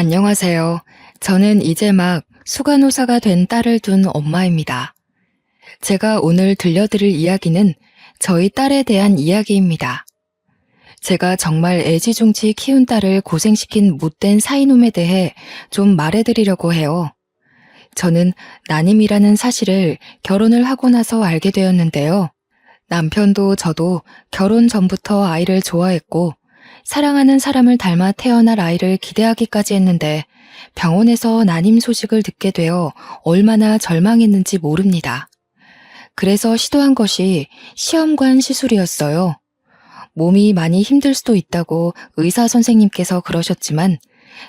안녕하세요. 저는 이제 막 수간호사가 된 딸을 둔 엄마입니다. 제가 오늘 들려드릴 이야기는 저희 딸에 대한 이야기입니다. 제가 정말 애지중지 키운 딸을 고생시킨 못된 사이놈에 대해 좀 말해드리려고 해요. 저는 난임이라는 사실을 결혼을 하고 나서 알게 되었는데요. 남편도 저도 결혼 전부터 아이를 좋아했고 사랑하는 사람을 닮아 태어날 아이를 기대하기까지 했는데 병원에서 난임 소식을 듣게 되어 얼마나 절망했는지 모릅니다. 그래서 시도한 것이 시험관 시술이었어요. 몸이 많이 힘들 수도 있다고 의사 선생님께서 그러셨지만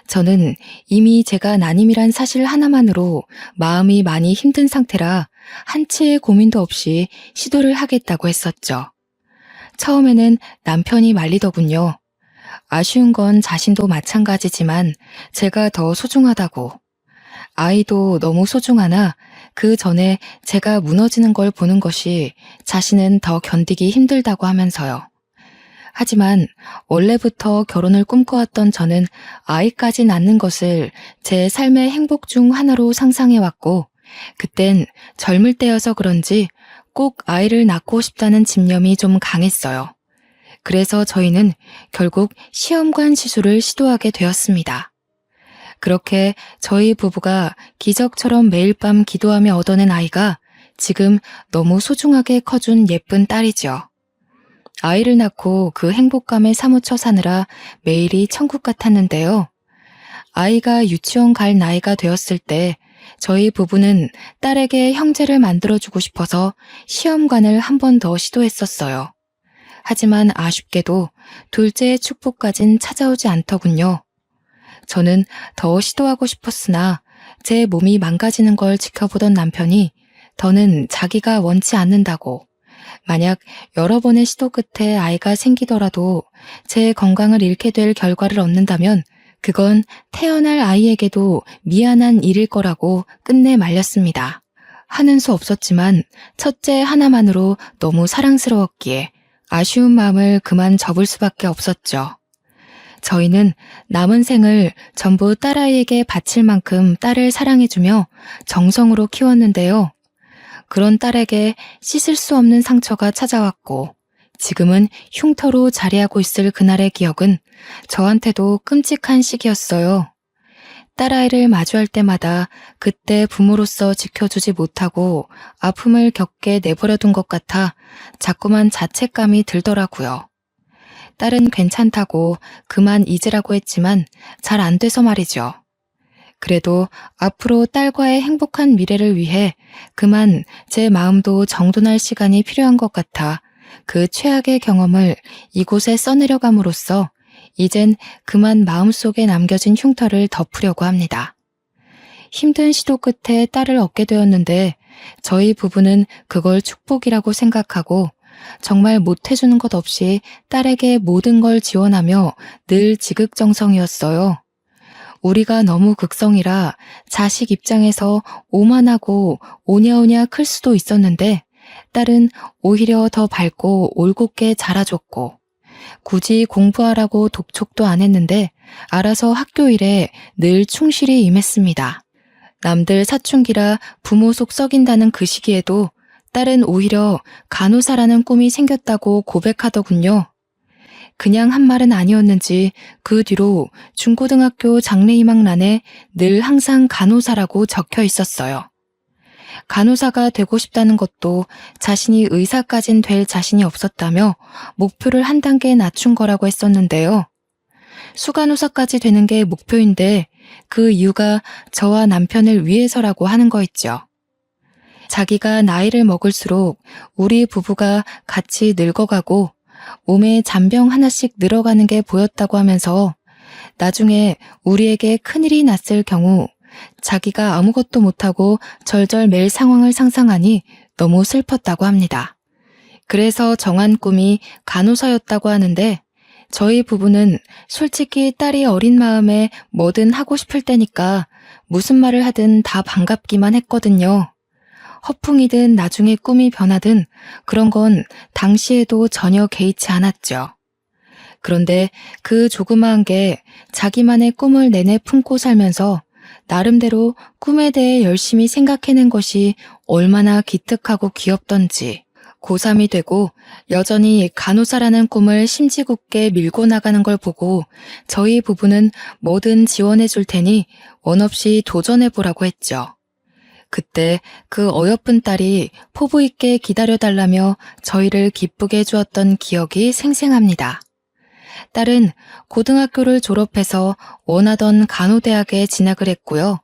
저는 이미 제가 난임이란 사실 하나만으로 마음이 많이 힘든 상태라 한치의 고민도 없이 시도를 하겠다고 했었죠. 처음에는 남편이 말리더군요. 아쉬운 건 자신도 마찬가지지만 제가 더 소중하다고. 아이도 너무 소중하나 그 전에 제가 무너지는 걸 보는 것이 자신은 더 견디기 힘들다고 하면서요. 하지만 원래부터 결혼을 꿈꿔왔던 저는 아이까지 낳는 것을 제 삶의 행복 중 하나로 상상해왔고 그땐 젊을 때여서 그런지 꼭 아이를 낳고 싶다는 집념이 좀 강했어요. 그래서 저희는 결국 시험관 시술을 시도하게 되었습니다. 그렇게 저희 부부가 기적처럼 매일 밤 기도하며 얻어낸 아이가 지금 너무 소중하게 커준 예쁜 딸이죠. 아이를 낳고 그 행복감에 사무쳐 사느라 매일이 천국 같았는데요. 아이가 유치원 갈 나이가 되었을 때 저희 부부는 딸에게 형제를 만들어주고 싶어서 시험관을 한 번 더 시도했었어요. 하지만 아쉽게도 둘째의 축복까진 찾아오지 않더군요. 저는 더 시도하고 싶었으나 제 몸이 망가지는 걸 지켜보던 남편이 더는 자기가 원치 않는다고 만약 여러 번의 시도 끝에 아이가 생기더라도 제 건강을 잃게 될 결과를 얻는다면 그건 태어날 아이에게도 미안한 일일 거라고 끝내 말렸습니다. 하는 수 없었지만 첫째 하나만으로 너무 사랑스러웠기에 아쉬운 마음을 그만 접을 수밖에 없었죠. 저희는 남은 생을 전부 딸아이에게 바칠 만큼 딸을 사랑해주며 정성으로 키웠는데요. 그런 딸에게 씻을 수 없는 상처가 찾아왔고 지금은 흉터로 자리하고 있을 그날의 기억은 저한테도 끔찍한 시기였어요. 딸아이를 마주할 때마다 그때 부모로서 지켜주지 못하고 아픔을 겪게 내버려둔 것 같아 자꾸만 자책감이 들더라고요. 딸은 괜찮다고 그만 잊으라고 했지만 잘 안 돼서 말이죠. 그래도 앞으로 딸과의 행복한 미래를 위해 그만 제 마음도 정돈할 시간이 필요한 것 같아 그 최악의 경험을 이곳에 써내려감으로써 이젠 그만 마음속에 남겨진 흉터를 덮으려고 합니다. 힘든 시도 끝에 딸을 얻게 되었는데 저희 부부는 그걸 축복이라고 생각하고 정말 못해주는 것 없이 딸에게 모든 걸 지원하며 늘 지극정성이었어요. 우리가 너무 극성이라 자식 입장에서 오만하고 오냐오냐 클 수도 있었는데 딸은 오히려 더 밝고 올곧게 자라줬고 굳이 공부하라고 독촉도 안 했는데 알아서 학교 일에 늘 충실히 임했습니다. 남들 사춘기라 부모 속 썩인다는 그 시기에도 딸은 오히려 간호사라는 꿈이 생겼다고 고백하더군요. 그냥 한 말은 아니었는지 그 뒤로 중고등학교 장래희망란에 늘 항상 간호사라고 적혀 있었어요. 간호사가 되고 싶다는 것도 자신이 의사까진 될 자신이 없었다며 목표를 한 단계 낮춘 거라고 했었는데요. 수간호사까지 되는 게 목표인데 그 이유가 저와 남편을 위해서라고 하는 거였죠. 자기가 나이를 먹을수록 우리 부부가 같이 늙어가고 몸에 잔병 하나씩 늘어가는 게 보였다고 하면서 나중에 우리에게 큰일이 났을 경우 자기가 아무것도 못하고 절절 맬 상황을 상상하니 너무 슬펐다고 합니다. 그래서 정한 꿈이 간호사였다고 하는데 저희 부부는 솔직히 딸이 어린 마음에 뭐든 하고 싶을 때니까 무슨 말을 하든 다 반갑기만 했거든요. 허풍이든 나중에 꿈이 변하든 그런 건 당시에도 전혀 개의치 않았죠. 그런데 그 조그마한 게 자기만의 꿈을 내내 품고 살면서 나름대로 꿈에 대해 열심히 생각해낸 것이 얼마나 기특하고 귀엽던지. 고3이 되고 여전히 간호사라는 꿈을 심지궂게 밀고 나가는 걸 보고 저희 부부는 뭐든 지원해 줄 테니 원 없이 도전해 보라고 했죠. 그때 그 어여쁜 딸이 포부 있게 기다려달라며 저희를 기쁘게 해주었던 기억이 생생합니다. 딸은 고등학교를 졸업해서 원하던 간호대학에 진학을 했고요.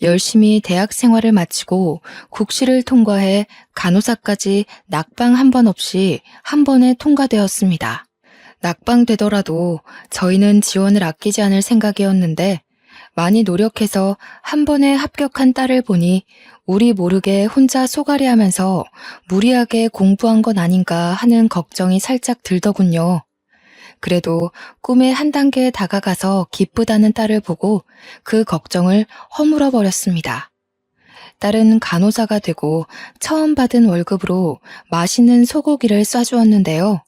열심히 대학 생활을 마치고 국시를 통과해 간호사까지 낙방 한 번 없이 한 번에 통과되었습니다. 낙방되더라도 저희는 지원을 아끼지 않을 생각이었는데 많이 노력해서 한 번에 합격한 딸을 보니 우리 모르게 혼자 쏘가리하면서 무리하게 공부한 건 아닌가 하는 걱정이 살짝 들더군요. 그래도 꿈에 한 단계 다가가서 기쁘다는 딸을 보고 그 걱정을 허물어 버렸습니다. 딸은 간호사가 되고 처음 받은 월급으로 맛있는 소고기를 싸주었는데요.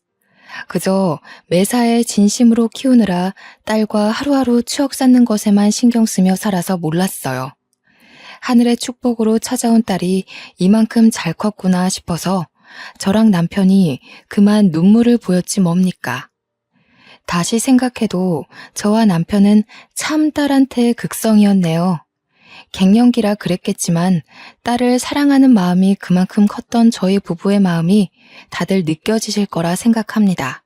그저 매사에 진심으로 키우느라 딸과 하루하루 추억 쌓는 것에만 신경 쓰며 살아서 몰랐어요. 하늘의 축복으로 찾아온 딸이 이만큼 잘 컸구나 싶어서 저랑 남편이 그만 눈물을 보였지 뭡니까. 다시 생각해도 저와 남편은 참 딸한테 극성이었네요. 갱년기라 그랬겠지만 딸을 사랑하는 마음이 그만큼 컸던 저희 부부의 마음이 다들 느껴지실 거라 생각합니다.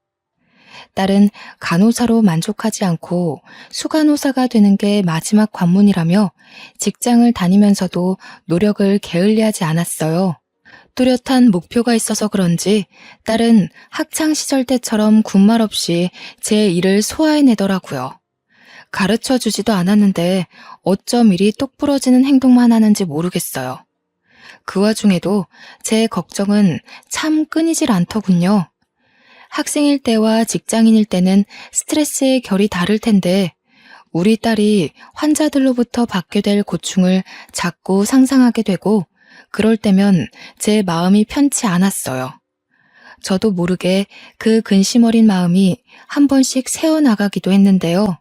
딸은 간호사로 만족하지 않고 수간호사가 되는 게 마지막 관문이라며 직장을 다니면서도 노력을 게을리하지 않았어요. 뚜렷한 목표가 있어서 그런지 딸은 학창시절 때처럼 군말 없이 제 일을 소화해내더라고요. 가르쳐주지도 않았는데 어쩜 이리 똑부러지는 행동만 하는지 모르겠어요. 그 와중에도 제 걱정은 참 끊이질 않더군요. 학생일 때와 직장인일 때는 스트레스의 결이 다를 텐데 우리 딸이 환자들로부터 받게 될 고충을 자꾸 상상하게 되고 그럴 때면 제 마음이 편치 않았어요. 저도 모르게 그 근심 어린 마음이 한 번씩 새어나가기도 했는데요.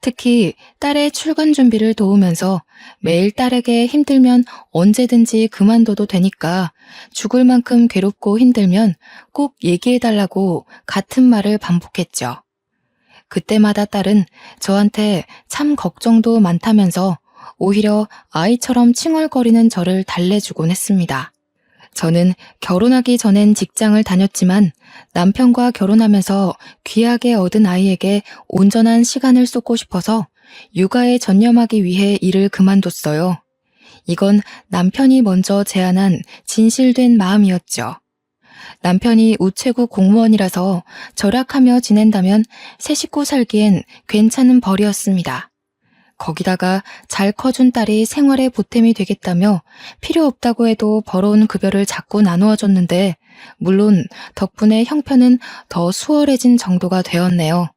특히 딸의 출근 준비를 도우면서 매일 딸에게 힘들면 언제든지 그만둬도 되니까 죽을 만큼 괴롭고 힘들면 꼭 얘기해달라고 같은 말을 반복했죠. 그때마다 딸은 저한테 참 걱정도 많다면서 오히려 아이처럼 칭얼거리는 저를 달래주곤 했습니다. 저는 결혼하기 전엔 직장을 다녔지만 남편과 결혼하면서 귀하게 얻은 아이에게 온전한 시간을 쏟고 싶어서 육아에 전념하기 위해 일을 그만뒀어요. 이건 남편이 먼저 제안한 진실된 마음이었죠. 남편이 우체국 공무원이라서 절약하며 지낸다면 새 식구 살기엔 괜찮은 벌이었습니다. 거기다가 잘 커준 딸이 생활에 보탬이 되겠다며 필요 없다고 해도 벌어온 급여를 자꾸 나누어 줬는데 물론 덕분에 형편은 더 수월해진 정도가 되었네요.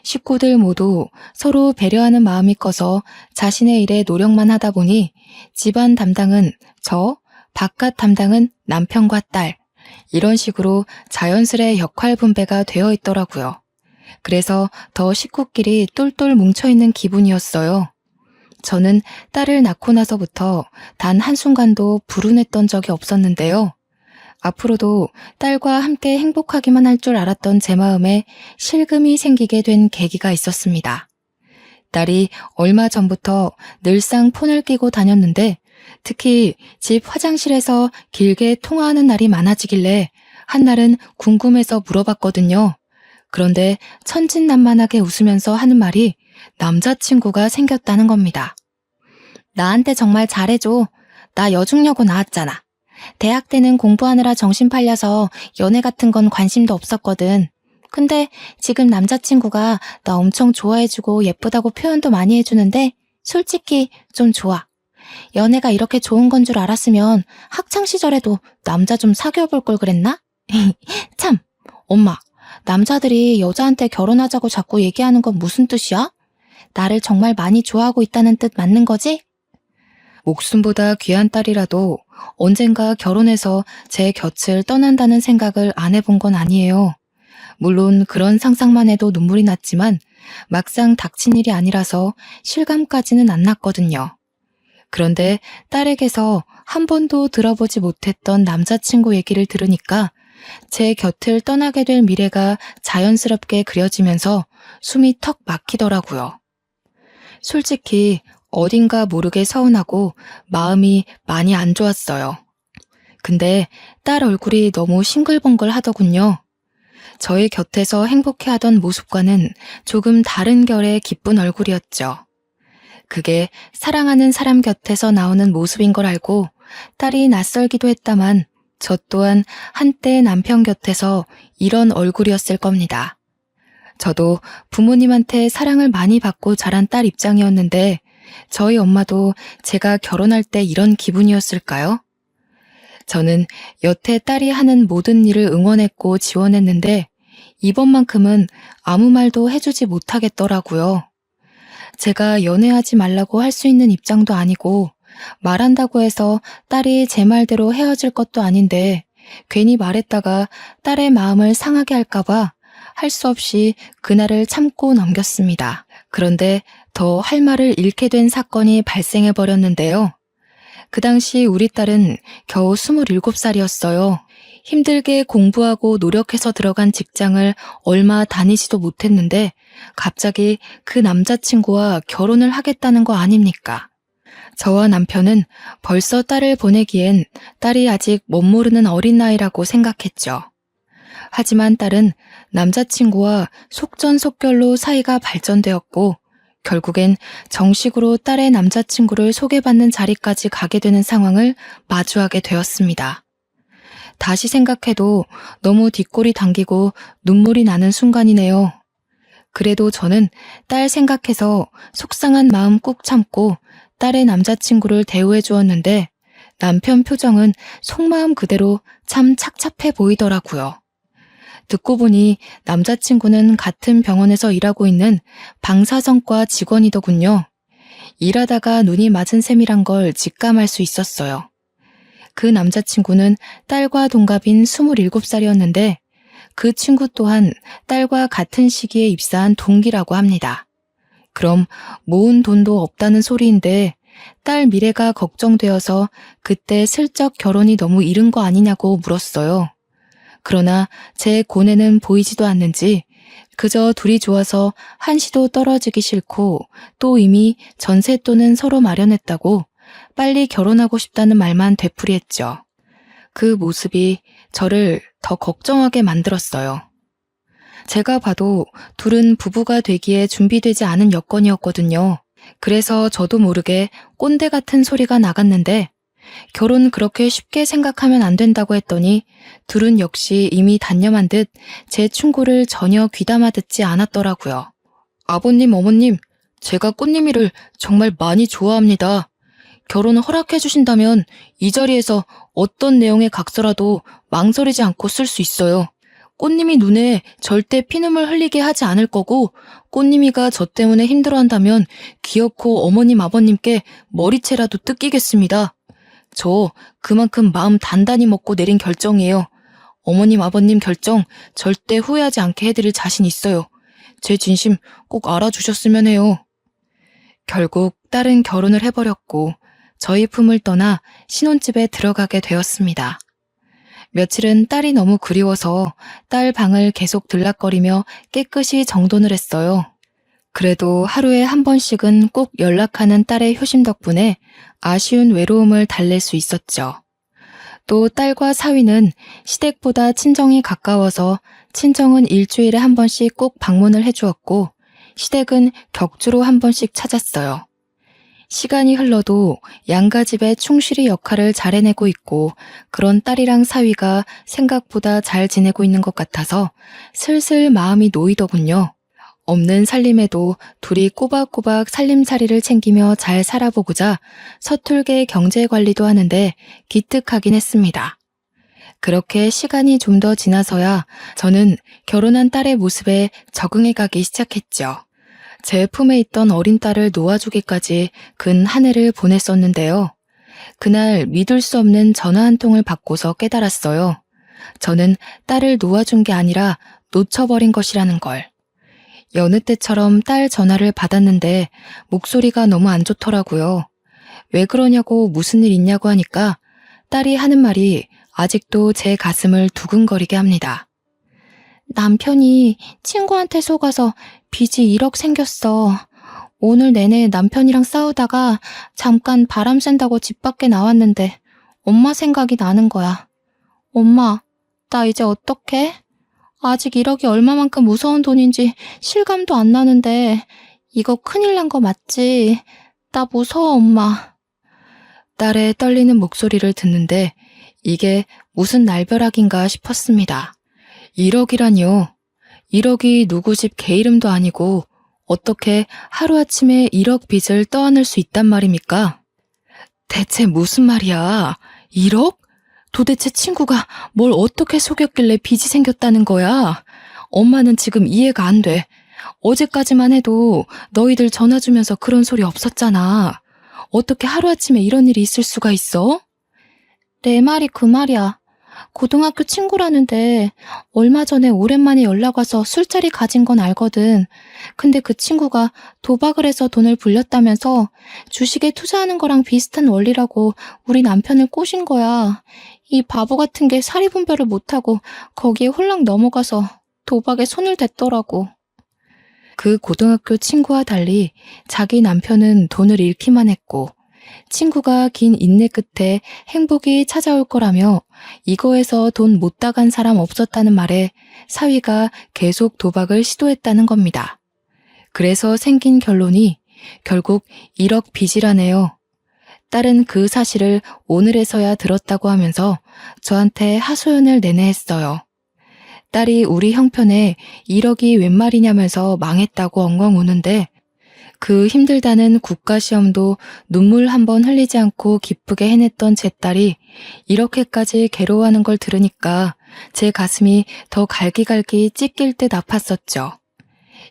식구들 모두 서로 배려하는 마음이 커서 자신의 일에 노력만 하다 보니 집안 담당은 저, 바깥 담당은 남편과 딸, 이런 식으로 자연스레 역할 분배가 되어 있더라고요. 그래서 더 식구끼리 똘똘 뭉쳐있는 기분이었어요. 저는 딸을 낳고 나서부터 단 한순간도 불운했던 적이 없었는데요. 앞으로도 딸과 함께 행복하기만 할 줄 알았던 제 마음에 실금이 생기게 된 계기가 있었습니다. 딸이 얼마 전부터 늘상 폰을 끼고 다녔는데 특히 집 화장실에서 길게 통화하는 날이 많아지길래 한날은 궁금해서 물어봤거든요. 그런데 천진난만하게 웃으면서 하는 말이 남자친구가 생겼다는 겁니다. 나한테 정말 잘해줘. 나 여중여고 나왔잖아. 대학 때는 공부하느라 정신 팔려서 연애 같은 건 관심도 없었거든. 근데 지금 남자친구가 나 엄청 좋아해주고 예쁘다고 표현도 많이 해주는데 솔직히 좀 좋아. 연애가 이렇게 좋은 건 줄 알았으면 학창시절에도 남자 좀 사귀어볼 걸 그랬나? 참, 엄마. 남자들이 여자한테 결혼하자고 자꾸 얘기하는 건 무슨 뜻이야? 나를 정말 많이 좋아하고 있다는 뜻 맞는 거지? 목숨보다 귀한 딸이라도 언젠가 결혼해서 제 곁을 떠난다는 생각을 안 해본 건 아니에요. 물론 그런 상상만 해도 눈물이 났지만 막상 닥친 일이 아니라서 실감까지는 안 났거든요. 그런데 딸에게서 한 번도 들어보지 못했던 남자친구 얘기를 들으니까 제 곁을 떠나게 될 미래가 자연스럽게 그려지면서 숨이 턱 막히더라고요. 솔직히 어딘가 모르게 서운하고 마음이 많이 안 좋았어요. 근데 딸 얼굴이 너무 싱글벙글 하더군요. 저의 곁에서 행복해하던 모습과는 조금 다른 결의 기쁜 얼굴이었죠. 그게 사랑하는 사람 곁에서 나오는 모습인 걸 알고 딸이 낯설기도 했다만 저 또한 한때 남편 곁에서 이런 얼굴이었을 겁니다. 저도 부모님한테 사랑을 많이 받고 자란 딸 입장이었는데 저희 엄마도 제가 결혼할 때 이런 기분이었을까요? 저는 여태 딸이 하는 모든 일을 응원했고 지원했는데 이번만큼은 아무 말도 해주지 못하겠더라고요. 제가 연애하지 말라고 할 수 있는 입장도 아니고 말한다고 해서 딸이 제 말대로 헤어질 것도 아닌데 괜히 말했다가 딸의 마음을 상하게 할까봐 할 수 없이 그날을 참고 넘겼습니다. 그런데 더 할 말을 잃게 된 사건이 발생해 버렸는데요. 그 당시 우리 딸은 겨우 27살이었어요. 힘들게 공부하고 노력해서 들어간 직장을 얼마 다니지도 못했는데 갑자기 그 남자친구와 결혼을 하겠다는 거 아닙니까? 저와 남편은 벌써 딸을 보내기엔 딸이 아직 멋모르는 어린 나이라고 생각했죠. 하지만 딸은 남자친구와 속전속결로 사이가 발전되었고 결국엔 정식으로 딸의 남자친구를 소개받는 자리까지 가게 되는 상황을 마주하게 되었습니다. 다시 생각해도 너무 뒷골이 당기고 눈물이 나는 순간이네요. 그래도 저는 딸 생각해서 속상한 마음 꾹 참고 딸의 남자친구를 대우해 주었는데 남편 표정은 속마음 그대로 참 착잡해 보이더라고요. 듣고 보니 남자친구는 같은 병원에서 일하고 있는 방사선과 직원이더군요. 일하다가 눈이 맞은 셈이란 걸 직감할 수 있었어요. 그 남자친구는 딸과 동갑인 27살이었는데 그 친구 또한 딸과 같은 시기에 입사한 동기라고 합니다. 그럼 모은 돈도 없다는 소리인데 딸 미래가 걱정되어서 그때 슬쩍 결혼이 너무 이른 거 아니냐고 물었어요. 그러나 제 고뇌는 보이지도 않는지 그저 둘이 좋아서 한시도 떨어지기 싫고 또 이미 전셋돈은 서로 마련했다고 빨리 결혼하고 싶다는 말만 되풀이했죠. 그 모습이 저를 더 걱정하게 만들었어요. 제가 봐도 둘은 부부가 되기에 준비되지 않은 여건이었거든요. 그래서 저도 모르게 꼰대 같은 소리가 나갔는데 결혼 그렇게 쉽게 생각하면 안 된다고 했더니 둘은 역시 이미 단념한 듯 제 충고를 전혀 귀담아 듣지 않았더라고요. 아버님, 어머님, 제가 꽃님이를 정말 많이 좋아합니다. 결혼을 허락해 주신다면 이 자리에서 어떤 내용의 각서라도 망설이지 않고 쓸 수 있어요. 꽃님이 눈에 절대 피눈물 흘리게 하지 않을 거고 꽃님이가 저 때문에 힘들어한다면 기어코 어머님, 아버님께 머리채라도 뜯기겠습니다. 저 그만큼 마음 단단히 먹고 내린 결정이에요. 어머님, 아버님 결정 절대 후회하지 않게 해드릴 자신 있어요. 제 진심 꼭 알아주셨으면 해요. 결국 딸은 결혼을 해버렸고 저희 품을 떠나 신혼집에 들어가게 되었습니다. 며칠은 딸이 너무 그리워서 딸 방을 계속 들락거리며 깨끗이 정돈을 했어요. 그래도 하루에 한 번씩은 꼭 연락하는 딸의 효심 덕분에 아쉬운 외로움을 달랠 수 있었죠. 또 딸과 사위는 시댁보다 친정이 가까워서 친정은 일주일에 한 번씩 꼭 방문을 해주었고 시댁은 격주로 한 번씩 찾았어요. 시간이 흘러도 양가 집의 충실히 역할을 잘 해내고 있고 그런 딸이랑 사위가 생각보다 잘 지내고 있는 것 같아서 슬슬 마음이 놓이더군요. 없는 살림에도 둘이 꼬박꼬박 살림살이를 챙기며 잘 살아보고자 서툴게 경제관리도 하는데 기특하긴 했습니다. 그렇게 시간이 좀 더 지나서야 저는 결혼한 딸의 모습에 적응해가기 시작했죠. 제 품에 있던 어린 딸을 놓아주기까지 근 한 해를 보냈었는데요. 그날 믿을 수 없는 전화 한 통을 받고서 깨달았어요. 저는 딸을 놓아준 게 아니라 놓쳐버린 것이라는 걸. 여느 때처럼 딸 전화를 받았는데 목소리가 너무 안 좋더라고요. 왜 그러냐고 무슨 일 있냐고 하니까 딸이 하는 말이 아직도 제 가슴을 두근거리게 합니다. 남편이 친구한테 속아서 빚이 1억 생겼어. 오늘 내내 남편이랑 싸우다가 잠깐 바람 쐰다고 집 밖에 나왔는데 엄마 생각이 나는 거야. 엄마, 나 이제 어떡해? 아직 1억이 얼마만큼 무서운 돈인지 실감도 안 나는데 이거 큰일 난 거 맞지? 나 무서워, 엄마. 딸의 떨리는 목소리를 듣는데 이게 무슨 날벼락인가 싶었습니다. 1억이라니요. 1억이 누구 집 개 이름도 아니고 어떻게 하루아침에 1억 빚을 떠안을 수 있단 말입니까? 대체 무슨 말이야? 1억? 도대체 친구가 뭘 어떻게 속였길래 빚이 생겼다는 거야? 엄마는 지금 이해가 안 돼. 어제까지만 해도 너희들 전화 주면서 그런 소리 없었잖아. 어떻게 하루아침에 이런 일이 있을 수가 있어? 내 말이 그 말이야. 고등학교 친구라는데 얼마 전에 오랜만에 연락 와서 술자리 가진 건 알거든. 근데 그 친구가 도박을 해서 돈을 불렸다면서 주식에 투자하는 거랑 비슷한 원리라고 우리 남편을 꼬신 거야. 이 바보 같은 게 사리분별을 못하고 거기에 홀랑 넘어가서 도박에 손을 댔더라고. 그 고등학교 친구와 달리 자기 남편은 돈을 잃기만 했고 친구가 긴 인내 끝에 행복이 찾아올 거라며 이거에서 돈 못 따간 사람 없었다는 말에 사위가 계속 도박을 시도했다는 겁니다. 그래서 생긴 결론이 결국 1억 빚이라네요. 딸은 그 사실을 오늘에서야 들었다고 하면서 저한테 하소연을 내내했어요. 딸이 우리 형편에 1억이 웬 말이냐면서 망했다고 엉엉 우는데 그 힘들다는 국가시험도 눈물 한 번 흘리지 않고 기쁘게 해냈던 제 딸이 이렇게까지 괴로워하는 걸 들으니까 제 가슴이 더 갈기갈기 찢길 듯 아팠었죠.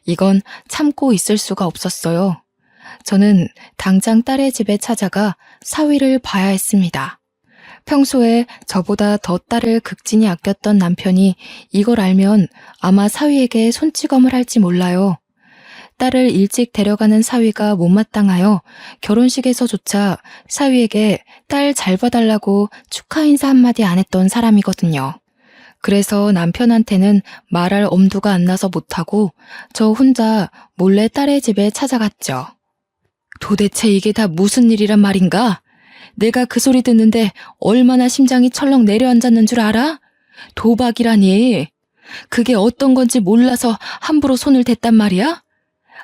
이건 참고 있을 수가 없었어요. 저는 당장 딸의 집에 찾아가 사위를 봐야 했습니다. 평소에 저보다 더 딸을 극진히 아꼈던 남편이 이걸 알면 아마 사위에게 손찌검을 할지 몰라요. 딸을 일찍 데려가는 사위가 못마땅하여 결혼식에서조차 사위에게 딸 잘 봐달라고 축하 인사 한마디 안 했던 사람이거든요. 그래서 남편한테는 말할 엄두가 안 나서 못하고 저 혼자 몰래 딸의 집에 찾아갔죠. 도대체 이게 다 무슨 일이란 말인가? 내가 그 소리 듣는데 얼마나 심장이 철렁 내려앉았는 줄 알아? 도박이라니. 그게 어떤 건지 몰라서 함부로 손을 댔단 말이야?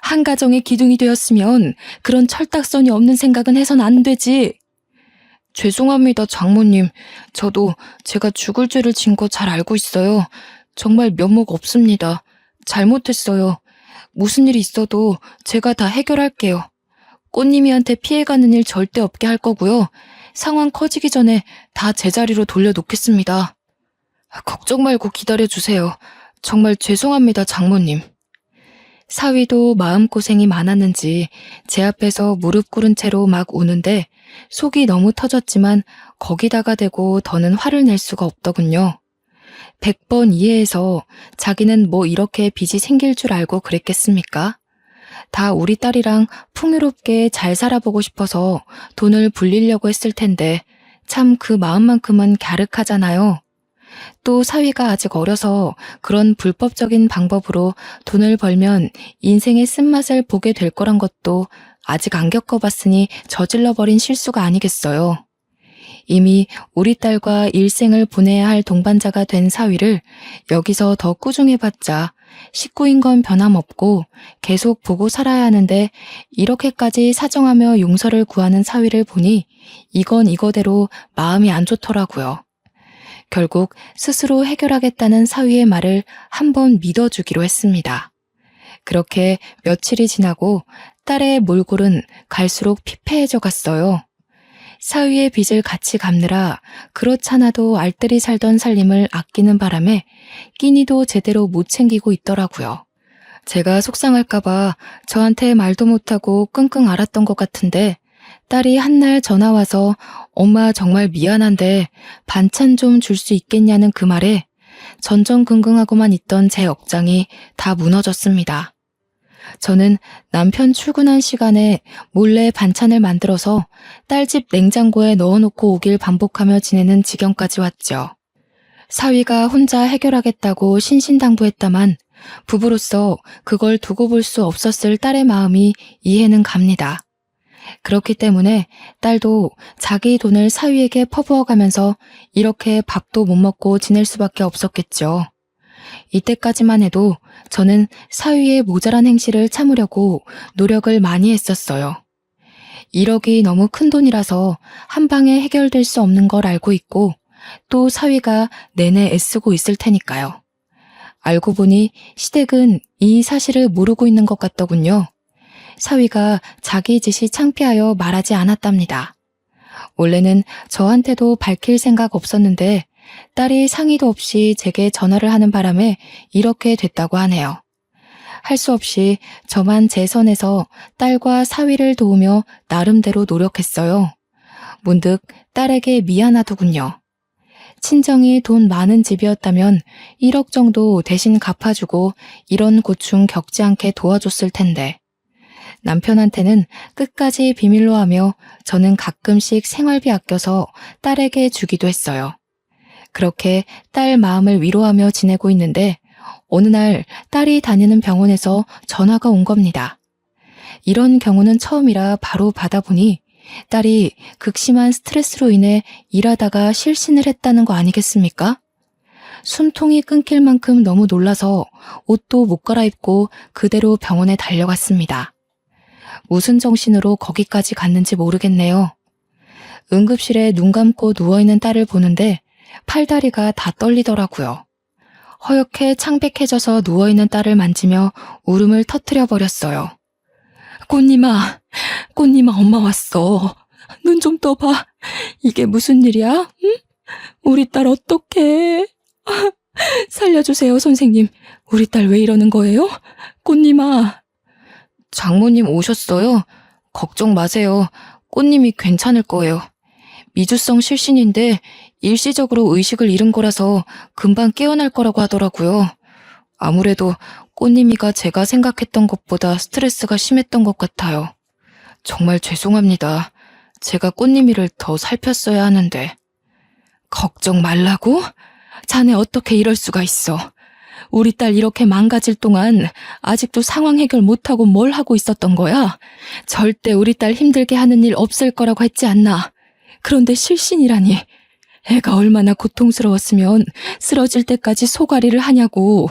한 가정의 기둥이 되었으면 그런 철딱선이 없는 생각은 해선 안 되지. 죄송합니다, 장모님. 저도 제가 죽을 죄를 진 거 잘 알고 있어요. 정말 면목 없습니다. 잘못했어요. 무슨 일이 있어도 제가 다 해결할게요. 꽃님이한테 피해가는 일 절대 없게 할 거고요. 상황 커지기 전에 다 제자리로 돌려놓겠습니다. 걱정 말고 기다려주세요. 정말 죄송합니다, 장모님. 사위도 마음고생이 많았는지 제 앞에서 무릎 꿇은 채로 막 우는데 속이 너무 터졌지만 거기다가 대고 더는 화를 낼 수가 없더군요. 100번 이해해서 자기는 뭐 이렇게 빚이 생길 줄 알고 그랬겠습니까? 다 우리 딸이랑 풍요롭게 잘 살아보고 싶어서 돈을 불리려고 했을 텐데 참 그 마음만큼은 갸륵하잖아요. 또 사위가 아직 어려서 그런 불법적인 방법으로 돈을 벌면 인생의 쓴맛을 보게 될 거란 것도 아직 안 겪어봤으니 저질러버린 실수가 아니겠어요. 이미 우리 딸과 일생을 보내야 할 동반자가 된 사위를 여기서 더 꾸중해봤자 식구인 건 변함없고 계속 보고 살아야 하는데 이렇게까지 사정하며 용서를 구하는 사위를 보니 이건 이거대로 마음이 안 좋더라고요. 결국 스스로 해결하겠다는 사위의 말을 한번 믿어주기로 했습니다. 그렇게 며칠이 지나고 딸의 몰골은 갈수록 피폐해져 갔어요. 사위의 빚을 같이 갚느라 그렇잖아도 알뜰히 살던 살림을 아끼는 바람에 끼니도 제대로 못 챙기고 있더라고요. 제가 속상할까봐 저한테 말도 못하고 끙끙 앓았던 것 같은데 딸이 한날 전화와서 엄마 정말 미안한데 반찬 좀 줄 수 있겠냐는 그 말에 전전긍긍하고만 있던 제 억장이 다 무너졌습니다. 저는 남편 출근한 시간에 몰래 반찬을 만들어서 딸집 냉장고에 넣어놓고 오길 반복하며 지내는 지경까지 왔죠. 사위가 혼자 해결하겠다고 신신당부했다만 부부로서 그걸 두고 볼 수 없었을 딸의 마음이 이해는 갑니다. 그렇기 때문에 딸도 자기 돈을 사위에게 퍼부어가면서 이렇게 밥도 못 먹고 지낼 수밖에 없었겠죠. 이때까지만 해도 저는 사위의 모자란 행실을 참으려고 노력을 많이 했었어요. 1억이 너무 큰 돈이라서 한 방에 해결될 수 없는 걸 알고 있고 또 사위가 내내 애쓰고 있을 테니까요. 알고 보니 시댁은 이 사실을 모르고 있는 것 같더군요. 사위가 자기 짓이 창피하여 말하지 않았답니다. 원래는 저한테도 밝힐 생각 없었는데 딸이 상의도 없이 제게 전화를 하는 바람에 이렇게 됐다고 하네요. 할 수 없이 저만 제 선에서 딸과 사위를 도우며 나름대로 노력했어요. 문득 딸에게 미안하더군요. 친정이 돈 많은 집이었다면 1억 정도 대신 갚아주고 이런 고충 겪지 않게 도와줬을 텐데 남편한테는 끝까지 비밀로 하며 저는 가끔씩 생활비 아껴서 딸에게 주기도 했어요. 그렇게 딸 마음을 위로하며 지내고 있는데 어느 날 딸이 다니는 병원에서 전화가 온 겁니다. 이런 경우는 처음이라 바로 받아보니 딸이 극심한 스트레스로 인해 일하다가 실신을 했다는 거 아니겠습니까? 숨통이 끊길 만큼 너무 놀라서 옷도 못 갈아입고 그대로 병원에 달려갔습니다. 무슨 정신으로 거기까지 갔는지 모르겠네요. 응급실에 눈 감고 누워있는 딸을 보는데 팔다리가 다 떨리더라고요. 허옇게 창백해져서 누워있는 딸을 만지며 울음을 터뜨려 버렸어요. 꽃님아, 꽃님아 엄마 왔어. 눈 좀 떠봐. 이게 무슨 일이야? 응? 우리 딸 어떡해? 살려주세요 선생님. 우리 딸 왜 이러는 거예요? 꽃님아. 장모님 오셨어요? 걱정 마세요. 꽃님이 괜찮을 거예요. 미주성 실신인데 일시적으로 의식을 잃은 거라서 금방 깨어날 거라고 하더라고요. 아무래도 꽃님이가 제가 생각했던 것보다 스트레스가 심했던 것 같아요. 정말 죄송합니다. 제가 꽃님이를 더 살폈어야 하는데. 걱정 말라고? 자네 어떻게 이럴 수가 있어. 우리 딸 이렇게 망가질 동안 아직도 상황 해결 못하고 뭘 하고 있었던 거야? 절대 우리 딸 힘들게 하는 일 없을 거라고 했지 않나. 그런데 실신이라니. 애가 얼마나 고통스러웠으면 쓰러질 때까지 소가리를 하냐고.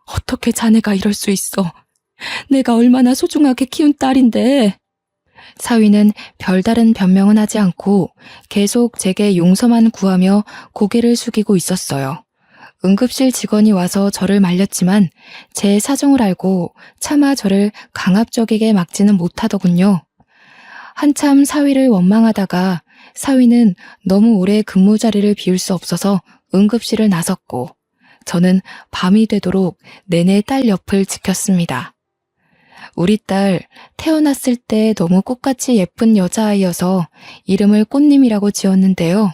어떻게 자네가 이럴 수 있어. 내가 얼마나 소중하게 키운 딸인데. 사위는 별다른 변명은 하지 않고 계속 제게 용서만 구하며 고개를 숙이고 있었어요. 응급실 직원이 와서 저를 말렸지만 제 사정을 알고 차마 저를 강압적이게 막지는 못하더군요. 한참 사위를 원망하다가 사위는 너무 오래 근무 자리를 비울 수 없어서 응급실을 나섰고 저는 밤이 되도록 내내 딸 옆을 지켰습니다. 우리 딸 태어났을 때 너무 꽃같이 예쁜 여자아이여서 이름을 꽃님이라고 지었는데요.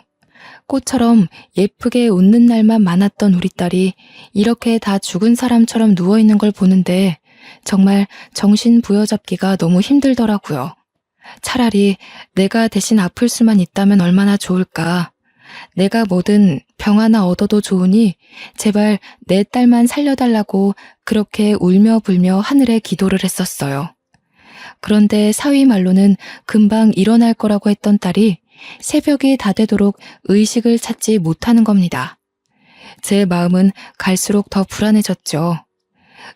꽃처럼 예쁘게 웃는 날만 많았던 우리 딸이 이렇게 다 죽은 사람처럼 누워있는 걸 보는데 정말 정신 부여잡기가 너무 힘들더라고요. 차라리 내가 대신 아플 수만 있다면 얼마나 좋을까. 내가 뭐든 병 하나 얻어도 좋으니 제발 내 딸만 살려달라고 그렇게 울며 불며 하늘에 기도를 했었어요. 그런데 사위 말로는 금방 일어날 거라고 했던 딸이 새벽이 다 되도록 의식을 찾지 못하는 겁니다. 제 마음은 갈수록 더 불안해졌죠.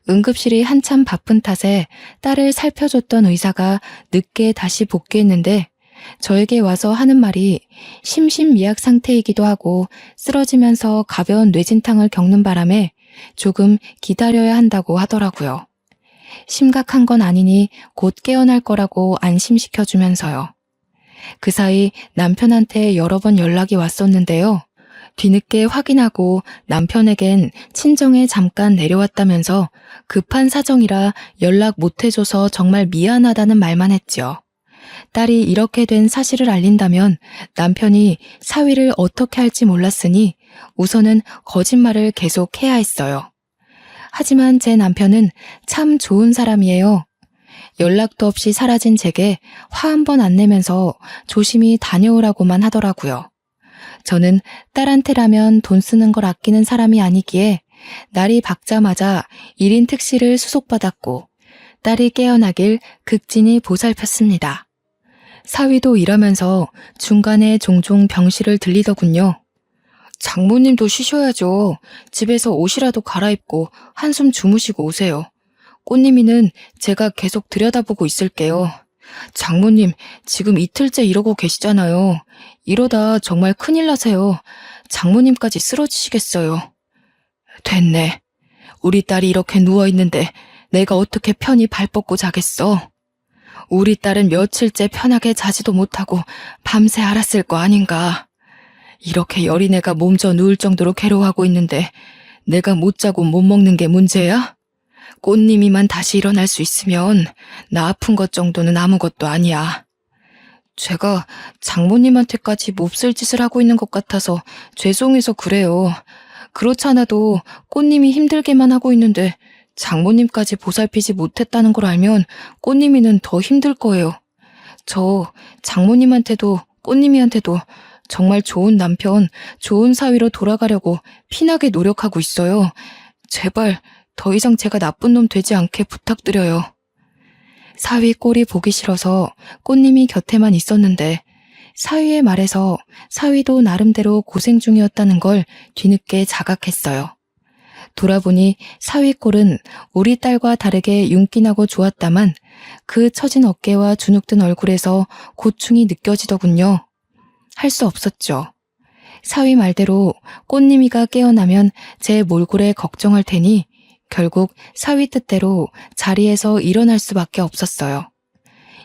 응급실이 한참 바쁜 탓에 딸을 살펴줬던 의사가 늦게 다시 복귀했는데 저에게 와서 하는 말이 심신미약 상태이기도 하고 쓰러지면서 가벼운 뇌진탕을 겪는 바람에 조금 기다려야 한다고 하더라고요. 심각한 건 아니니 곧 깨어날 거라고 안심시켜주면서요. 그 사이 남편한테 여러 번 연락이 왔었는데요. 뒤늦게 확인하고 남편에겐 친정에 잠깐 내려왔다면서 급한 사정이라 연락 못해줘서 정말 미안하다는 말만 했죠. 딸이 이렇게 된 사실을 알린다면 남편이 사위를 어떻게 할지 몰랐으니 우선은 거짓말을 계속 해야 했어요. 하지만 제 남편은 참 좋은 사람이에요. 연락도 없이 사라진 제게 화 한 번 안 내면서 조심히 다녀오라고만 하더라고요. 저는 딸한테라면 돈 쓰는 걸 아끼는 사람이 아니기에 날이 밝자마자 1인 택시를 수속받았고 딸이 깨어나길 극진히 보살폈습니다. 사위도 일하면서 중간에 종종 병실을 들리더군요. 장모님도 쉬셔야죠. 집에서 옷이라도 갈아입고 한숨 주무시고 오세요. 꽃님이는 제가 계속 들여다보고 있을게요. 장모님, 지금 이틀째 이러고 계시잖아요. 이러다 정말 큰일 나세요. 장모님까지 쓰러지시겠어요. 됐네. 우리 딸이 이렇게 누워있는데 내가 어떻게 편히 발 뻗고 자겠어. 우리 딸은 며칠째 편하게 자지도 못하고 밤새 앓았을 거 아닌가. 이렇게 여린애가 몸져 누울 정도로 괴로워하고 있는데 내가 못 자고 못 먹는 게 문제야? 꽃님이만 다시 일어날 수 있으면 나 아픈 것 정도는 아무것도 아니야. 제가 장모님한테까지 몹쓸 짓을 하고 있는 것 같아서 죄송해서 그래요. 그렇지 않아도 꽃님이 힘들게만 하고 있는데 장모님까지 보살피지 못했다는 걸 알면 꽃님이는 더 힘들 거예요. 저 장모님한테도 꽃님이한테도 정말 좋은 남편, 좋은 사위로 돌아가려고 피나게 노력하고 있어요. 제발 더 이상 제가 나쁜 놈 되지 않게 부탁드려요. 사위 꼴이 보기 싫어서 꽃님이 곁에만 있었는데 사위의 말에서 사위도 나름대로 고생 중이었다는 걸 뒤늦게 자각했어요. 돌아보니 사위 꼴은 우리 딸과 다르게 윤기나고 좋았다만 그 처진 어깨와 주눅든 얼굴에서 고충이 느껴지더군요. 할 수 없었죠. 사위 말대로 꽃님이가 깨어나면 제 몰골에 걱정할 테니 결국 사위 뜻대로 자리에서 일어날 수밖에 없었어요.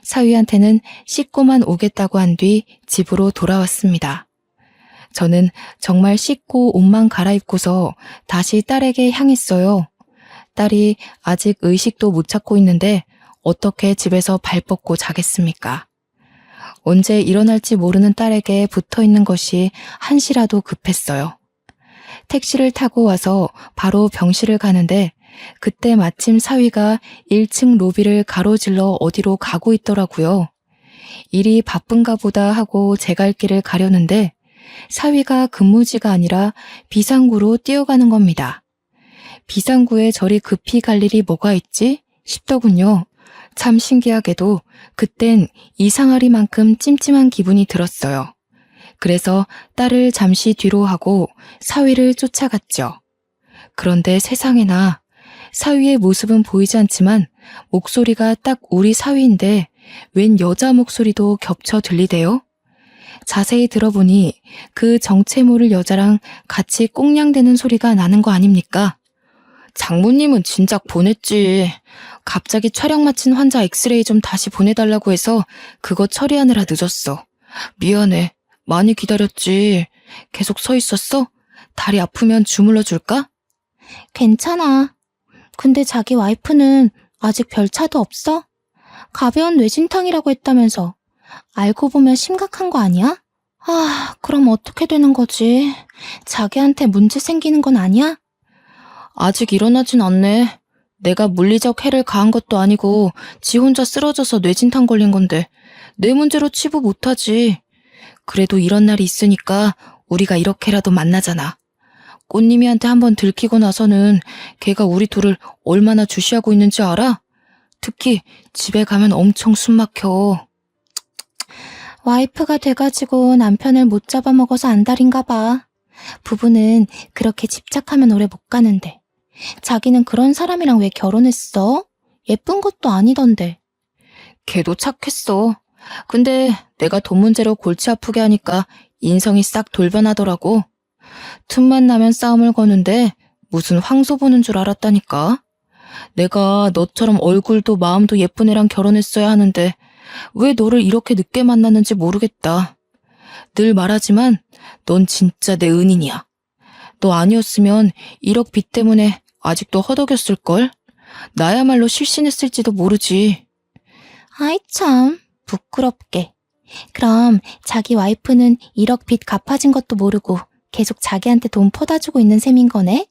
사위한테는 씻고만 오겠다고 한 뒤 집으로 돌아왔습니다. 저는 정말 씻고 옷만 갈아입고서 다시 딸에게 향했어요. 딸이 아직 의식도 못 찾고 있는데 어떻게 집에서 발 뻗고 자겠습니까? 언제 일어날지 모르는 딸에게 붙어있는 것이 한시라도 급했어요. 택시를 타고 와서 바로 병실을 가는데 그때 마침 사위가 1층 로비를 가로질러 어디로 가고 있더라고요. 일이 바쁜가 보다 하고 제 갈 길을 가려는데 사위가 근무지가 아니라 비상구로 뛰어가는 겁니다. 비상구에 저리 급히 갈 일이 뭐가 있지? 싶더군요. 참 신기하게도 그땐 이상하리만큼 찜찜한 기분이 들었어요. 그래서 딸을 잠시 뒤로 하고 사위를 쫓아갔죠. 그런데 세상에나 사위의 모습은 보이지 않지만 목소리가 딱 우리 사위인데 웬 여자 목소리도 겹쳐 들리대요? 자세히 들어보니 그 정체 모를 여자랑 같이 꽁냥대는 소리가 나는 거 아닙니까? 장모님은 진작 보냈지. 갑자기 촬영 마친 환자 엑스레이 좀 다시 보내달라고 해서 그거 처리하느라 늦었어. 미안해. 많이 기다렸지. 계속 서 있었어? 다리 아프면 주물러 줄까? 괜찮아. 근데 자기 와이프는 아직 별 차도 없어? 가벼운 뇌진탕이라고 했다면서. 알고 보면 심각한 거 아니야? 아, 그럼 어떻게 되는 거지? 자기한테 문제 생기는 건 아니야? 아직 일어나진 않네. 내가 물리적 해를 가한 것도 아니고 지 혼자 쓰러져서 뇌진탕 걸린 건데 내 문제로 치부 못하지. 그래도 이런 날이 있으니까 우리가 이렇게라도 만나잖아. 꽃님이한테 한번 들키고 나서는 걔가 우리 둘을 얼마나 주시하고 있는지 알아? 특히 집에 가면 엄청 숨 막혀. 와이프가 돼가지고 남편을 못 잡아먹어서 안달인가 봐. 부부는 그렇게 집착하면 오래 못 가는데. 자기는 그런 사람이랑 왜 결혼했어? 예쁜 것도 아니던데. 걔도 착했어. 근데 내가 돈 문제로 골치 아프게 하니까 인성이 싹 돌변하더라고. 틈만 나면 싸움을 거는데 무슨 황소 보는 줄 알았다니까. 내가 너처럼 얼굴도 마음도 예쁜 애랑 결혼했어야 하는데 왜 너를 이렇게 늦게 만났는지 모르겠다. 늘 말하지만 넌 진짜 내 은인이야. 너 아니었으면 1억 빚 때문에 아직도 허덕였을걸? 나야말로 실신했을지도 모르지. 아이 참, 부끄럽게. 그럼 자기 와이프는 1억 빚 갚아진 것도 모르고 계속 자기한테 돈 퍼다 주고 있는 셈인 거네?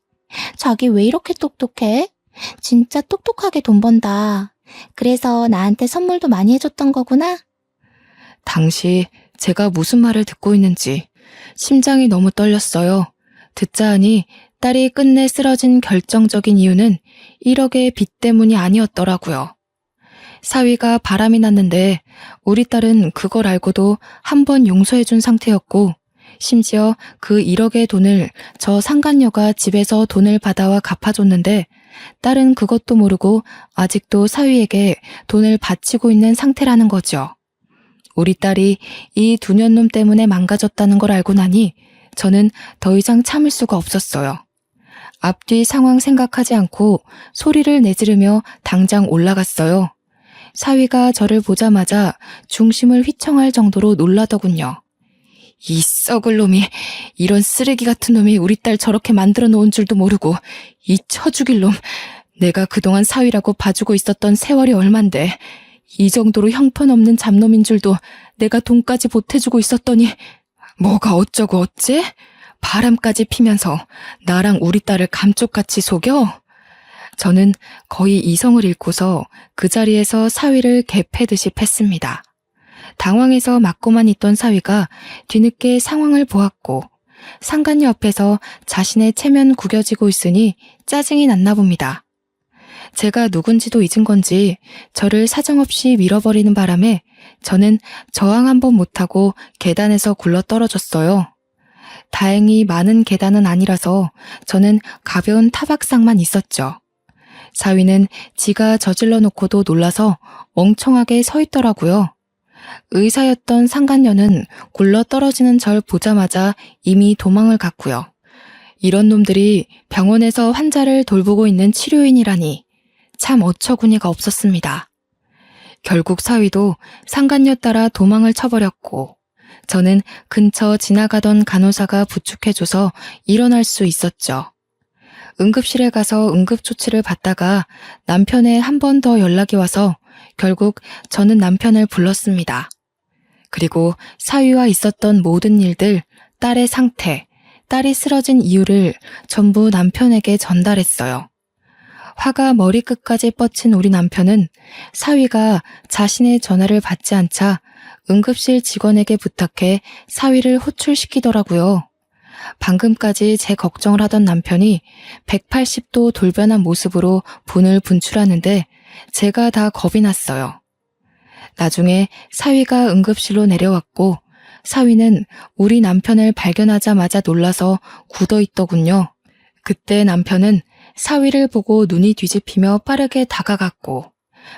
자기 왜 이렇게 똑똑해? 진짜 똑똑하게 돈 번다. 그래서 나한테 선물도 많이 해줬던 거구나? 당시 제가 무슨 말을 듣고 있는지 심장이 너무 떨렸어요. 듣자 하니 딸이 끝내 쓰러진 결정적인 이유는 1억의 빚 때문이 아니었더라고요. 사위가 바람이 났는데 우리 딸은 그걸 알고도 한 번 용서해준 상태였고 심지어 그 1억의 돈을 저 상간녀가 집에서 돈을 받아와 갚아줬는데 딸은 그것도 모르고 아직도 사위에게 돈을 바치고 있는 상태라는 거죠. 우리 딸이 이 두 년놈 때문에 망가졌다는 걸 알고 나니 저는 더 이상 참을 수가 없었어요. 앞뒤 상황 생각하지 않고 소리를 내지르며 당장 올라갔어요. 사위가 저를 보자마자 중심을 휘청할 정도로 놀라더군요. 이 썩을 놈이, 이런 쓰레기 같은 놈이 우리 딸 저렇게 만들어 놓은 줄도 모르고, 이 처죽일 놈, 내가 그동안 사위라고 봐주고 있었던 세월이 얼만데, 이 정도로 형편없는 잡놈인 줄도 내가 돈까지 보태주고 있었더니, 뭐가 어쩌고 어째? 바람까지 피면서 나랑 우리 딸을 감쪽같이 속여? 저는 거의 이성을 잃고서 그 자리에서 사위를 개 패듯이 팼습니다. 당황해서 맞고만 있던 사위가 뒤늦게 상황을 보았고 상간녀 옆에서 자신의 체면 구겨지고 있으니 짜증이 났나 봅니다. 제가 누군지도 잊은 건지 저를 사정없이 밀어버리는 바람에 저는 저항 한번 못하고 계단에서 굴러 떨어졌어요. 다행히 많은 계단은 아니라서 저는 가벼운 타박상만 있었죠. 사위는 지가 저질러 놓고도 놀라서 멍청하게 서 있더라고요. 의사였던 상간녀는 굴러 떨어지는 절 보자마자 이미 도망을 갔고요. 이런 놈들이 병원에서 환자를 돌보고 있는 치료인이라니 참 어처구니가 없었습니다. 결국 사위도 상간녀 따라 도망을 쳐버렸고 저는 근처 지나가던 간호사가 부축해줘서 일어날 수 있었죠. 응급실에 가서 응급조치를 받다가 남편의 한 번 더 연락이 와서 결국 저는 남편을 불렀습니다. 그리고 사위와 있었던 모든 일들, 딸의 상태, 딸이 쓰러진 이유를 전부 남편에게 전달했어요. 화가 머리끝까지 뻗친 우리 남편은 사위가 자신의 전화를 받지 않자 응급실 직원에게 부탁해 사위를 호출시키더라고요. 방금까지 제 걱정을 하던 남편이 180도 돌변한 모습으로 분을 분출하는데 제가 다 겁이 났어요. 나중에 사위가 응급실로 내려왔고 사위는 우리 남편을 발견하자마자 놀라서 굳어있더군요. 그때 남편은 사위를 보고 눈이 뒤집히며 빠르게 다가갔고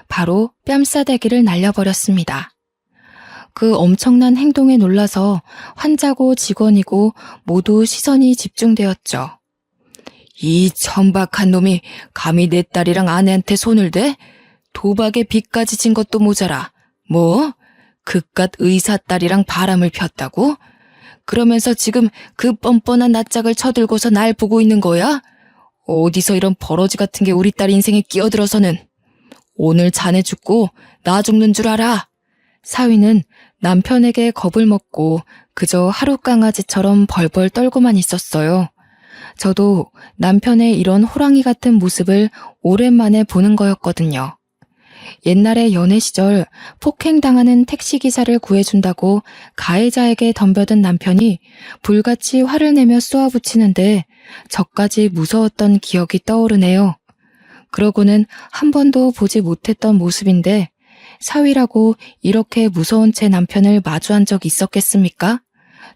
바로 뺨싸대기를 날려버렸습니다. 그 엄청난 행동에 놀라서 환자고 직원이고 모두 시선이 집중되었죠. 이 천박한 놈이 감히 내 딸이랑 아내한테 손을 대? 도박에 빚까지 진 것도 모자라. 뭐? 그깟 의사 딸이랑 바람을 폈다고? 그러면서 지금 그 뻔뻔한 낯짝을 쳐들고서 날 보고 있는 거야? 어디서 이런 버러지 같은 게 우리 딸 인생에 끼어들어서는. 오늘 자네 죽고 나 죽는 줄 알아. 사위는 남편에게 겁을 먹고 그저 하루 강아지처럼 벌벌 떨고만 있었어요. 저도 남편의 이런 호랑이 같은 모습을 오랜만에 보는 거였거든요. 옛날에 연애 시절 폭행당하는 택시기사를 구해준다고 가해자에게 덤벼든 남편이 불같이 화를 내며 쏘아붙이는데 저까지 무서웠던 기억이 떠오르네요. 그러고는 한 번도 보지 못했던 모습인데 사위라고 이렇게 무서운 제 남편을 마주한 적 있었겠습니까?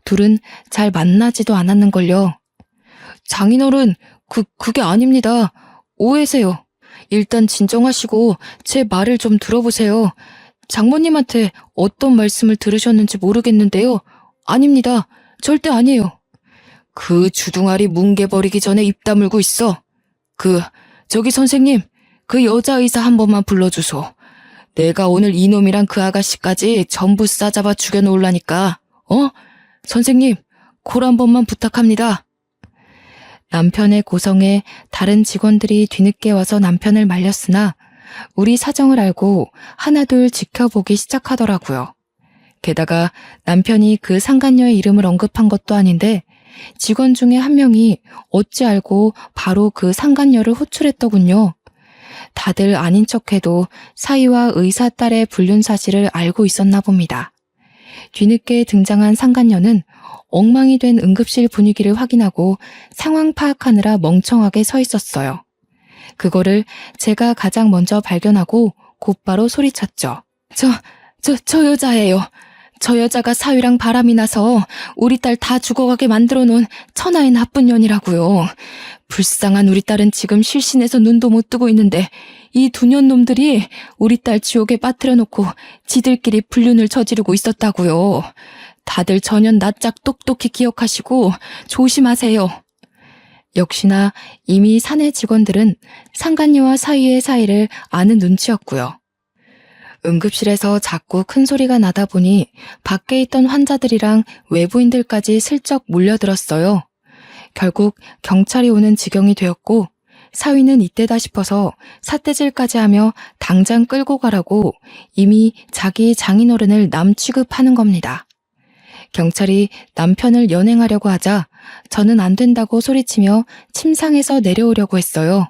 둘은 잘 만나지도 않았는걸요. 장인어른, 그게 아닙니다. 오해세요. 일단 진정하시고 제 말을 좀 들어보세요. 장모님한테 어떤 말씀을 들으셨는지 모르겠는데요. 아닙니다. 절대 아니에요. 그 주둥아리 뭉개버리기 전에 입 다물고 있어. 저기 선생님, 그 여자 의사 한 번만 불러주소. 내가 오늘 이놈이랑 그 아가씨까지 전부 싸잡아 죽여놓으려니까. 선생님, 콜 한 번만 부탁합니다. 남편의 고성에 다른 직원들이 뒤늦게 와서 남편을 말렸으나 우리 사정을 알고 하나둘 지켜보기 시작하더라고요. 게다가 남편이 그 상간녀의 이름을 언급한 것도 아닌데 직원 중에 한 명이 어찌 알고 바로 그 상간녀를 호출했더군요. 다들 아닌 척해도 사위와 의사 딸의 불륜 사실을 알고 있었나 봅니다. 뒤늦게 등장한 상간녀는 엉망이 된 응급실 분위기를 확인하고 상황 파악하느라 멍청하게 서 있었어요. 그거를 제가 가장 먼저 발견하고 곧바로 소리쳤죠. 저 여자예요. 저 여자가 사위랑 바람이 나서 우리 딸 다 죽어가게 만들어 놓은 천하의 나쁜 년이라고요. 불쌍한 우리 딸은 지금 실신해서 눈도 못 뜨고 있는데 이 두 년놈들이 우리 딸 지옥에 빠뜨려 놓고 지들끼리 불륜을 저지르고 있었다고요. 다들 전연 낯짝 똑똑히 기억하시고 조심하세요. 역시나 이미 사내 직원들은 상간녀와 사위의 사이를 아는 눈치였고요. 응급실에서 자꾸 큰 소리가 나다 보니 밖에 있던 환자들이랑 외부인들까지 슬쩍 몰려들었어요. 결국 경찰이 오는 지경이 되었고 사위는 이때다 싶어서 삿대질까지 하며 당장 끌고 가라고 이미 자기 장인어른을 남 취급하는 겁니다. 경찰이 남편을 연행하려고 하자 저는 안 된다고 소리치며 침상에서 내려오려고 했어요.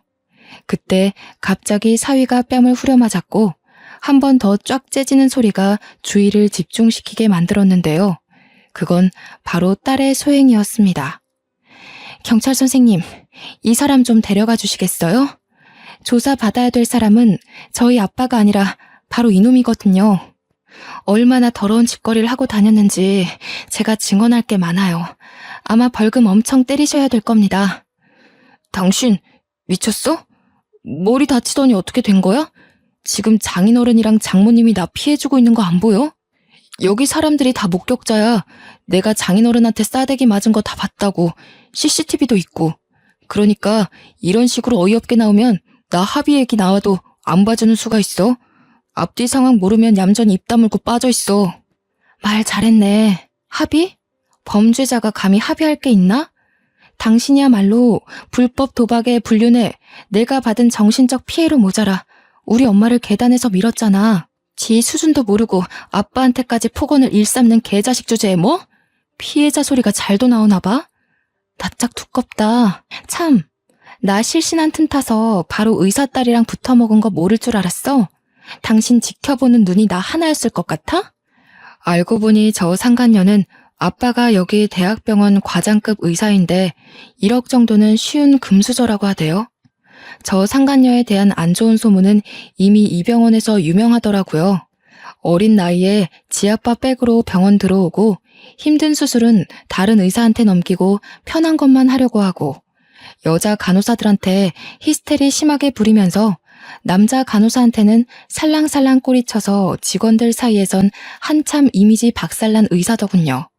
그때 갑자기 사위가 뺨을 후려맞았고 한 번 더 쫙 째지는 소리가 주의를 집중시키게 만들었는데요. 그건 바로 딸의 소행이었습니다. 경찰 선생님, 이 사람 좀 데려가 주시겠어요? 조사받아야 될 사람은 저희 아빠가 아니라 바로 이놈이거든요. 얼마나 더러운 짓거리를 하고 다녔는지 제가 증언할 게 많아요. 아마 벌금 엄청 때리셔야 될 겁니다. 당신 미쳤어? 머리 다치더니 어떻게 된 거야? 지금 장인어른이랑 장모님이 나 피해주고 있는 거 안 보여? 여기 사람들이 다 목격자야. 내가 장인어른한테 싸대기 맞은 거 다 봤다고. CCTV도 있고. 그러니까 이런 식으로 어이없게 나오면 나 합의 얘기 나와도 안 봐주는 수가 있어. 앞뒤 상황 모르면 얌전히 입 다물고 빠져있어. 말 잘했네. 합의? 범죄자가 감히 합의할 게 있나? 당신이야말로 불법 도박에 불륜해 내가 받은 정신적 피해로 모자라 우리 엄마를 계단에서 밀었잖아. 지 수준도 모르고 아빠한테까지 폭언을 일삼는 개자식 주제에 뭐? 피해자 소리가 잘도 나오나 봐? 낯짝 두껍다. 참, 나 실신한 틈 타서 바로 의사 딸이랑 붙어먹은 거 모를 줄 알았어? 당신 지켜보는 눈이 나 하나였을 것 같아? 알고 보니 저 상간녀는 아빠가 여기 대학병원 과장급 의사인데 1억 정도는 쉬운 금수저라고 하대요. 저 상간녀에 대한 안 좋은 소문은 이미 이 병원에서 유명하더라고요. 어린 나이에 지아빠 백으로 병원 들어오고 힘든 수술은 다른 의사한테 넘기고 편한 것만 하려고 하고 여자 간호사들한테 히스테리 심하게 부리면서 남자 간호사한테는 살랑살랑 꼬리쳐서 직원들 사이에선 한참 이미지 박살난 의사더군요.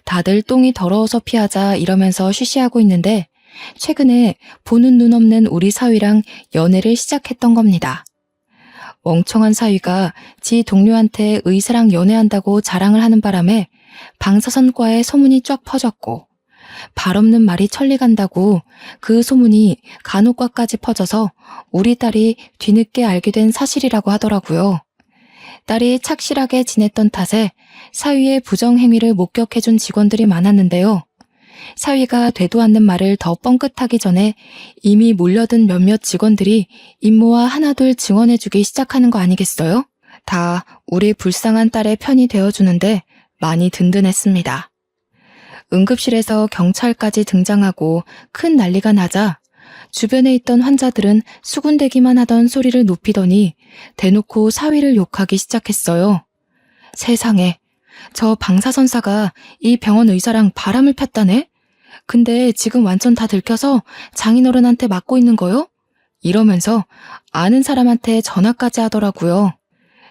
다들 똥이 더러워서 피하자 이러면서 쉬쉬하고 있는데 최근에 보는 눈 없는 우리 사위랑 연애를 시작했던 겁니다. 멍청한 사위가 지 동료한테 의사랑 연애한다고 자랑을 하는 바람에 방사선과의 소문이 쫙 퍼졌고 발 없는 말이 천리 간다고 그 소문이 간호과까지 퍼져서 우리 딸이 뒤늦게 알게 된 사실이라고 하더라고요. 딸이 착실하게 지냈던 탓에 사위의 부정행위를 목격해준 직원들이 많았는데요. 사위가 되도 않는 말을 더 뻥끗하기 전에 이미 몰려든 몇몇 직원들이 임모와 하나둘 증언해주기 시작하는 거 아니겠어요? 다 우리 불쌍한 딸의 편이 되어주는데 많이 든든했습니다. 응급실에서 경찰까지 등장하고 큰 난리가 나자 주변에 있던 환자들은 수군대기만 하던 소리를 높이더니 대놓고 사위를 욕하기 시작했어요. 세상에, 저 방사선사가 이 병원 의사랑 바람을 폈다네? 근데 지금 완전 다 들켜서 장인어른한테 맞고 있는 거요? 이러면서 아는 사람한테 전화까지 하더라고요.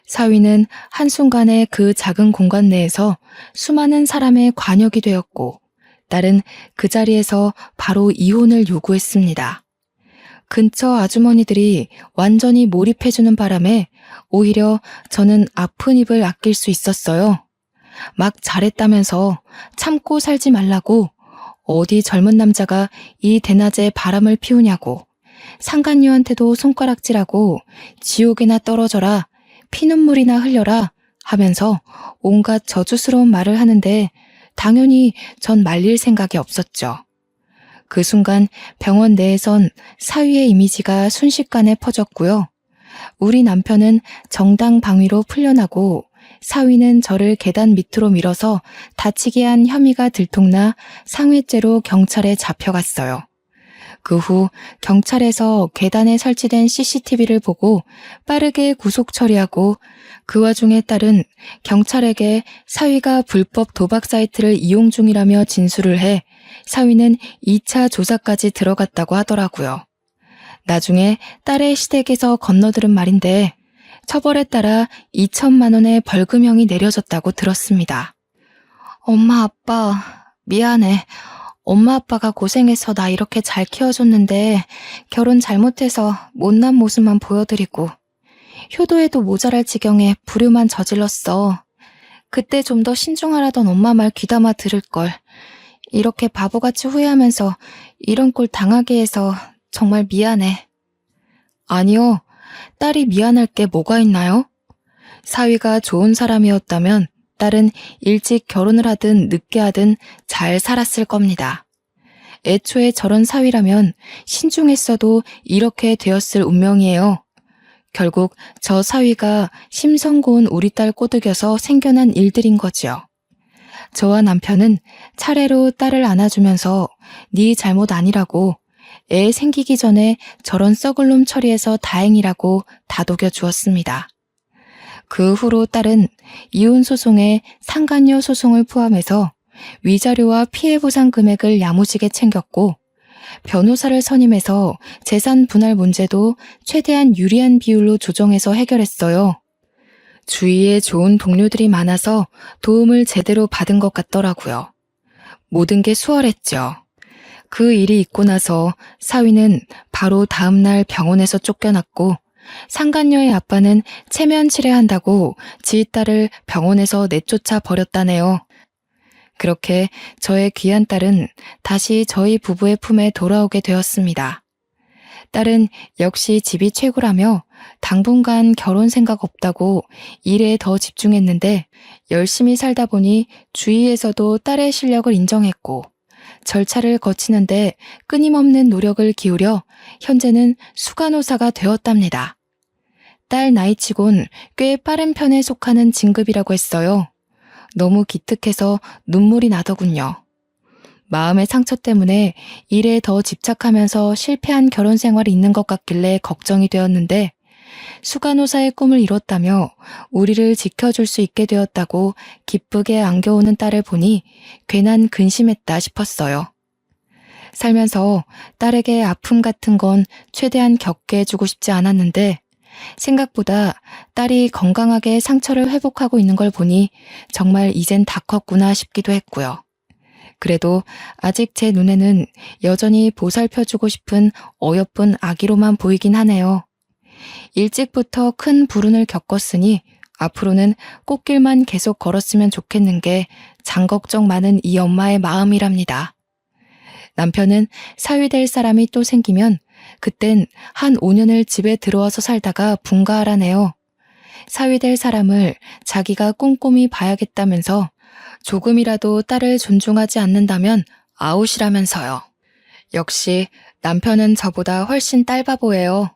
사위는 한순간에 그 작은 공간 내에서 수많은 사람의 관역이 되었고 딸은 그 자리에서 바로 이혼을 요구했습니다. 근처 아주머니들이 완전히 몰입해주는 바람에 오히려 저는 아픈 입을 아낄 수 있었어요. 막 잘했다면서 참고 살지 말라고 어디 젊은 남자가 이 대낮에 바람을 피우냐고 상간녀한테도 손가락질하고 지옥에나 떨어져라 피눈물이나 흘려라 하면서 온갖 저주스러운 말을 하는데 당연히 전 말릴 생각이 없었죠. 그 순간 병원 내에선 사위의 이미지가 순식간에 퍼졌고요. 우리 남편은 정당 방위로 풀려나고 사위는 저를 계단 밑으로 밀어서 다치게 한 혐의가 들통나 상해죄로 경찰에 잡혀갔어요. 그 후 경찰에서 계단에 설치된 CCTV를 보고 빠르게 구속 처리하고 그 와중에 딸은 경찰에게 사위가 불법 도박 사이트를 이용 중이라며 진술을 해 사위는 2차 조사까지 들어갔다고 하더라고요. 나중에 딸의 시댁에서 건너들은 말인데 처벌에 따라 2천만 원의 벌금형이 내려졌다고 들었습니다. 엄마, 아빠, 미안해. 엄마, 아빠가 고생해서 나 이렇게 잘 키워줬는데 결혼 잘못해서 못난 모습만 보여드리고 효도에도 모자랄 지경에 불효만 저질렀어. 그때 좀 더 신중하라던 엄마 말 귀담아 들을걸. 이렇게 바보같이 후회하면서 이런 꼴 당하게 해서 정말 미안해. 아니요. 딸이 미안할 게 뭐가 있나요? 사위가 좋은 사람이었다면 딸은 일찍 결혼을 하든 늦게 하든 잘 살았을 겁니다. 애초에 저런 사위라면 신중했어도 이렇게 되었을 운명이에요. 결국 저 사위가 심성고운 우리 딸 꼬드겨서 생겨난 일들인 거지요. 저와 남편은 차례로 딸을 안아주면서 네 잘못 아니라고 애 생기기 전에 저런 썩을 놈 처리해서 다행이라고 다독여 주었습니다. 그 후로 딸은 이혼소송에 상간녀 소송을 포함해서 위자료와 피해보상 금액을 야무지게 챙겼고 변호사를 선임해서 재산 분할 문제도 최대한 유리한 비율로 조정해서 해결했어요. 주위에 좋은 동료들이 많아서 도움을 제대로 받은 것 같더라고요. 모든 게 수월했죠. 그 일이 있고 나서 사위는 바로 다음날 병원에서 쫓겨났고 상간녀의 아빠는 체면 치레한다고 지 딸을 병원에서 내쫓아 버렸다네요. 그렇게 저의 귀한 딸은 다시 저희 부부의 품에 돌아오게 되었습니다. 딸은 역시 집이 최고라며 당분간 결혼 생각 없다고 일에 더 집중했는데 열심히 살다 보니 주위에서도 딸의 실력을 인정했고 절차를 거치는데 끊임없는 노력을 기울여 현재는 수간호사가 되었답니다. 딸 나이치곤 꽤 빠른 편에 속하는 진급이라고 했어요. 너무 기특해서 눈물이 나더군요. 마음의 상처 때문에 일에 더 집착하면서 실패한 결혼 생활이 있는 것 같길래 걱정이 되었는데 수간호사의 꿈을 이뤘다며 우리를 지켜줄 수 있게 되었다고 기쁘게 안겨오는 딸을 보니 괜한 근심했다 싶었어요. 살면서 딸에게 아픔 같은 건 최대한 겪게 해주고 싶지 않았는데 생각보다 딸이 건강하게 상처를 회복하고 있는 걸 보니 정말 이젠 다 컸구나 싶기도 했고요. 그래도 아직 제 눈에는 여전히 보살펴주고 싶은 어여쁜 아기로만 보이긴 하네요. 일찍부터 큰 불운을 겪었으니 앞으로는 꽃길만 계속 걸었으면 좋겠는 게 장걱정 많은 이 엄마의 마음이랍니다. 남편은 사위 될 사람이 또 생기면 그땐 한 5년을 집에 들어와서 살다가 분가하라네요. 사위 될 사람을 자기가 꼼꼼히 봐야겠다면서 조금이라도 딸을 존중하지 않는다면 아웃이라면서요. 역시 남편은 저보다 훨씬 딸바보예요.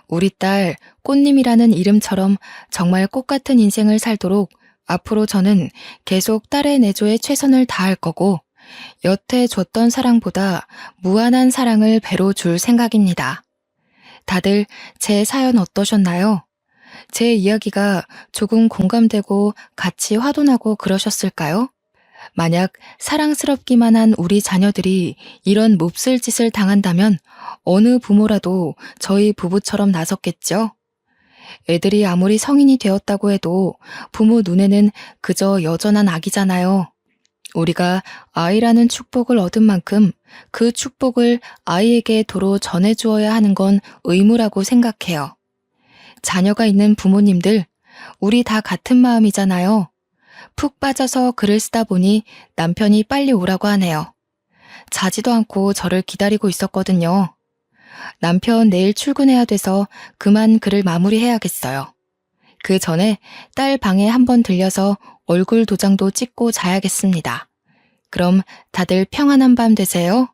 우리 딸 꽃님이라는 이름처럼 정말 꽃같은 인생을 살도록 앞으로 저는 계속 딸의 내조에 최선을 다할 거고 여태 줬던 사랑보다 무한한 사랑을 배로 줄 생각입니다. 다들 제 사연 어떠셨나요? 제 이야기가 조금 공감되고 같이 화도 나고 그러셨을까요? 만약 사랑스럽기만 한 우리 자녀들이 이런 몹쓸 짓을 당한다면 어느 부모라도 저희 부부처럼 나섰겠죠? 애들이 아무리 성인이 되었다고 해도 부모 눈에는 그저 여전한 아기잖아요. 우리가 아이라는 축복을 얻은 만큼 그 축복을 아이에게 도로 전해주어야 하는 건 의무라고 생각해요. 자녀가 있는 부모님들, 우리 다 같은 마음이잖아요. 푹 빠져서 글을 쓰다 보니 남편이 빨리 오라고 하네요. 자지도 않고 저를 기다리고 있었거든요. 남편 내일 출근해야 돼서 그만 글을 마무리해야겠어요. 그 전에 딸 방에 한번 들려서 얼굴 도장도 찍고 자야겠습니다. 그럼 다들 평안한 밤 되세요.